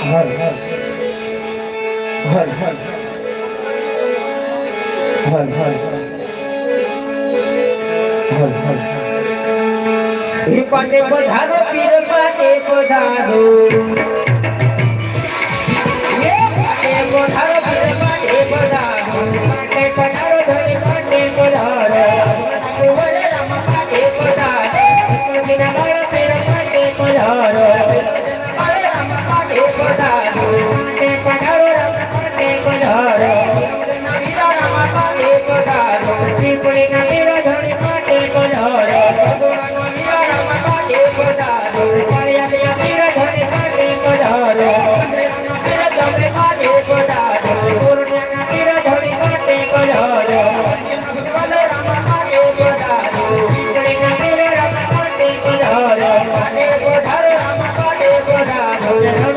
હર હર હર હર હર હર હર હર પાટે પધારો પીર પાટે પધારો પાટે પધારો પીર પાટે પધારો પાટે પધારો ધણી પાટે પધારો વડે રામ પાટે પધારો વિના ગયો પીર પાટે પધારો વડે રામ પાટે પધારો પાટે પધારો રામ પાટે પધારો વીરા રામ પાટે પધારો પીપળી ના વીરા ધણી પાટે પધારો Hare